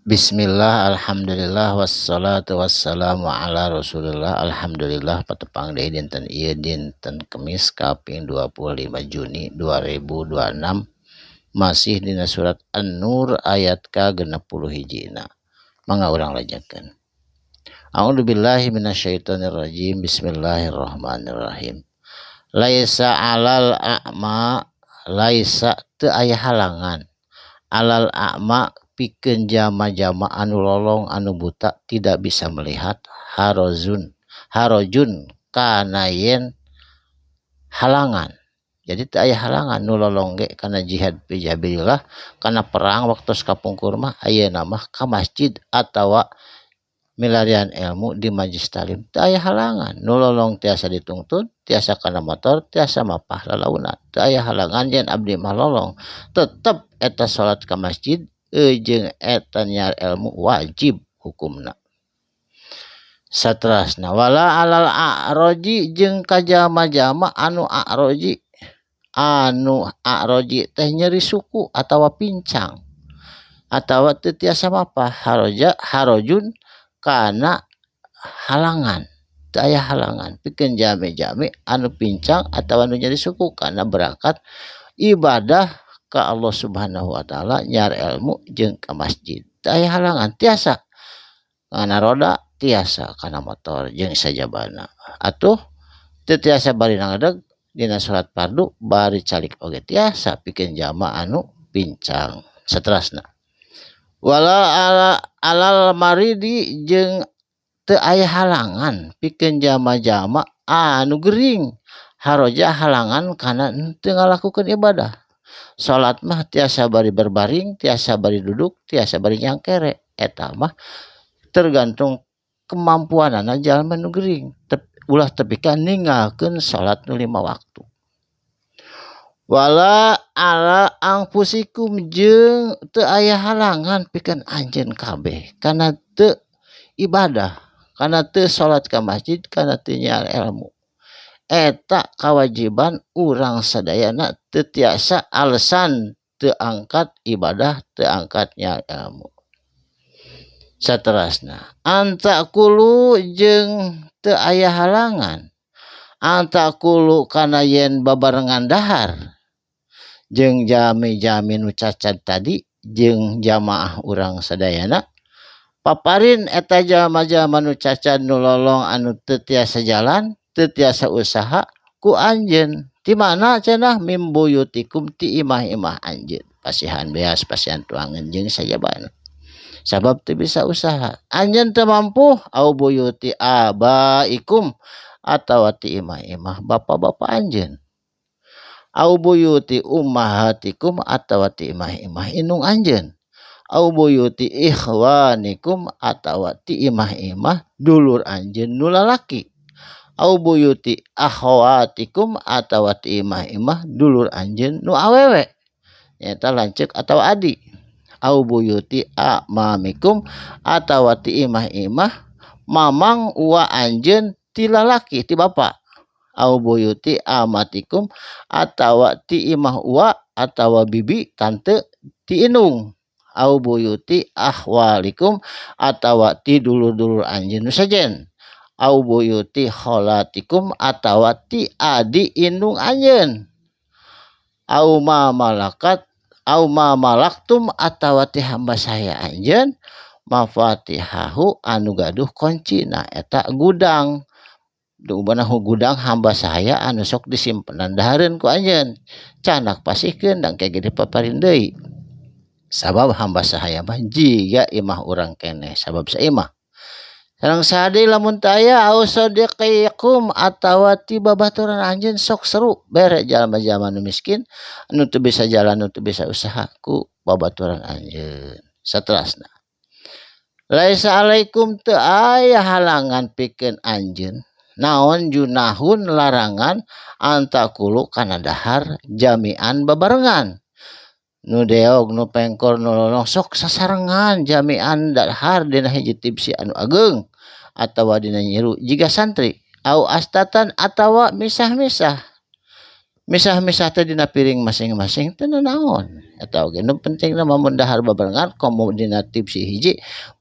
Bismillah, alhamdulillah, wassalatu wassalamu ala rasulillah. Alhamdulillah, patepang deui dinten ieu dinten Kemis kaping 25 Juni 2026 masih dina surat An-Nur ayat ka-60 hijina. Mangga urang lajenkeun. A'udzubillahi minasyaitonirrajim. Bismillahirrahmanirrahim. Laisa alal a'ma, laisa teu aya halangan alal a'ma pikeun jama-jama anu lolong anu buta tidak bisa melihat harojun kana yen halangan. Jadi teu aya halangan nu lolong ge kana jihad fisabilillah kana perang waktu kapungkur mah ayeuna mah ka masjid atawa milarian ilmu di majlis talim teu aya halangan. Nu lolong tiasa ditungtun, tiasa kana motor, tiasa mapah lalauna. Teu aya halangan yen abdi mah lolong. Tetep eta salat ka masjid jeung eta nyaar ilmu wajib hukumna. Saterasna wala alal a'roji jeung ka jama-jama anu a'roji teh nyeri suku atawa pincang atawa teu tiasa mapah harojun kana halangan. Teu aya halangan pikeun jame-jame anu pincang atawa anu nyeri suku kana berangkat ibadah ka Allah Subhanahu wa taala nyaar ilmu jeung ka masjid. Teu aya halangan tiasa kana roda tiasa kana motor jeung sajabana. Atuh teu tiasa bari nangadeg dina salat fardu bari calik oge tiasa pikeun jama anu pincang. Saterasna wala alal maridi jeung teu aya halangan pikeun jama-jama anu gering haroja halangan kana teu ngalakukeun ibadah. Salat mah tiasa bari berbaring, tiasa bari duduk, tiasa bari nyangkere. Eta mah tergantung kemampuanana jalma nu gering. Ulah tepi ka ninggalkeun salat nu 5 waktu. Wala ala angfusikum jeung teu aya halangan pikeun anjeun kabeh kana teu ibadah, kana teu salat ka masjid, kana teu nyaar ilmu. Eta kawajiban urang sadayana teu tiasa alesan teu angkat ibadah, teu angkat nyaar ilmu. Saterasna antakulu jeung teu aya halangan antakulu kana yen babarengan dahar jeung jami-jami nu cacat tadi jeung jamaah urang sadayana paparin eta jalma-jalma nu cacat nu lolong anu teu tiasa jalan, teu tiasa usaha ku anjeun. Ti mana cenah mimbuyutikum ti imah-imah anjeun. Pasihan beas, pasihan tuangeun jeung sajabana. Sabab teu bisa usaha. Anjeun teu mampu au buyuti abaikum atawa ti imah-imah bapa-bapa anjeun. Au buyuti ummahatikum atawa ti imah-imah indung anjeun. Au buyuti ikhwanikum atawa ti imah-imah dulur anjeun nu lalaki. Au buyuti akhwatikum atawa ti imah-imah dulur anjeun nu awewe. Eta lanceuk atawa adi. Au buyuti amamikum atawa ti imah-imah mamang uwa anjeun ti lalaki ti bapa. Au buyuti amatikum atawa ti imah uwa atawa bibi tante ti indung. Au buyuti akhwalikum atawa ti dulur-dulur anjeun nu sejen. Au buyuti kholatikum atawa ti adi indung anjeun. Au ma malaktum atawa ti hamba saya anjeun mafatihahu anu gaduh kuncina eta gudang. Dubanahu gudang hamba saya anu sok disimpenan dahareun ku anjeun. Canak pasihkeun dang kege dipaparin deui. Sabab hamba sahaya mah jiga imah urang keneh sabab saimah. Sareng sade lamun teu aya ausadiqikum atawa ti babaturan anjeun sok seru bere jalma-jalma nu miskin anu teu bisa jalan anu teu bisa usaha ku babaturan anjeun. Saterasna laisa alaikum teu aya halangan pikeun anjeun naon junahun larangan antakulu kana dahar jami'an babarengan. Nu deog nu pengkor nu lolong sok sasarengan jami'an dahar dina hiji tipsi anu ageung atawa dina nyiru jiga santri au astatan atawa misah-misah. Misah-misah teh dina piring masing-masing teu naon. eta oge nu penting nama mendahar babarengan kombinatif si hiji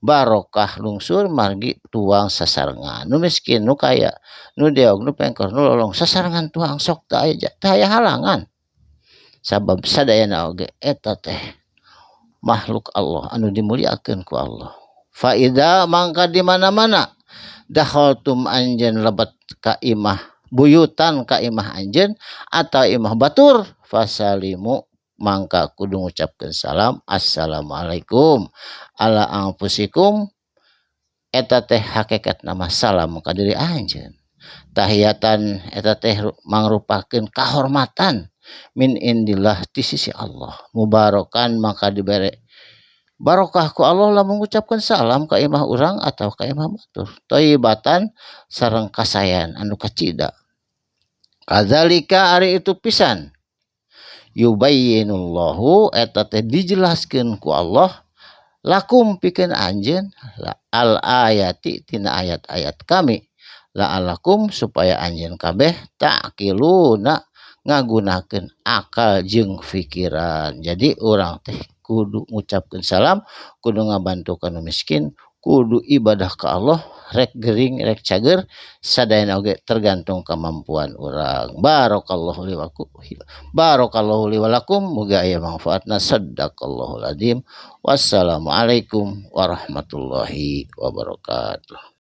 barokah lungsur margi tuang sasarengan nu miskin nu kaya nu deog nu pengkor nu lolong sasarengan tuang sok teu aya halangan sabab sadayana oge eta teh makhluk Allah anu dimuliakeun ku Allah faida mangka di mana-mana dakhaltum anjeun lebat ka imah buyutan ka imah anjeun atau imah batur fasalimu mangka kudu ngucapkeun salam assalamualaikum ala anfusikum eta teh hakikat nama salam ka diri anjeun tahiyatan eta teh mangrupakeun kahormatan min indillah di sisi Allah mubarakan maka dibere barokah ku Allah lah mengucapkan salam ka imah urang atau ka imah batur thayyibatan sareng kasayan anu kacida kadzalika ari itu pisan yubayyinullahu eta teh dijelaskeun ku Allah lakum pikeun anjeun al ayati tina ayat-ayat kami la'alakum supaya anjeun kabeh ta'qiluna ngagunakeun akal jeung pikiran jadi urang teh kudu ngucapkeun salam kudu ngabantu kana miskin kudu ibadah ka Allah rek gering rek cager sadayana oge tergantung kemampuan urang barakallahu li wa lakum muga aya manfaatna sadaqallahul adzim wassalamualaikum warahmatullahi wabarakatuh.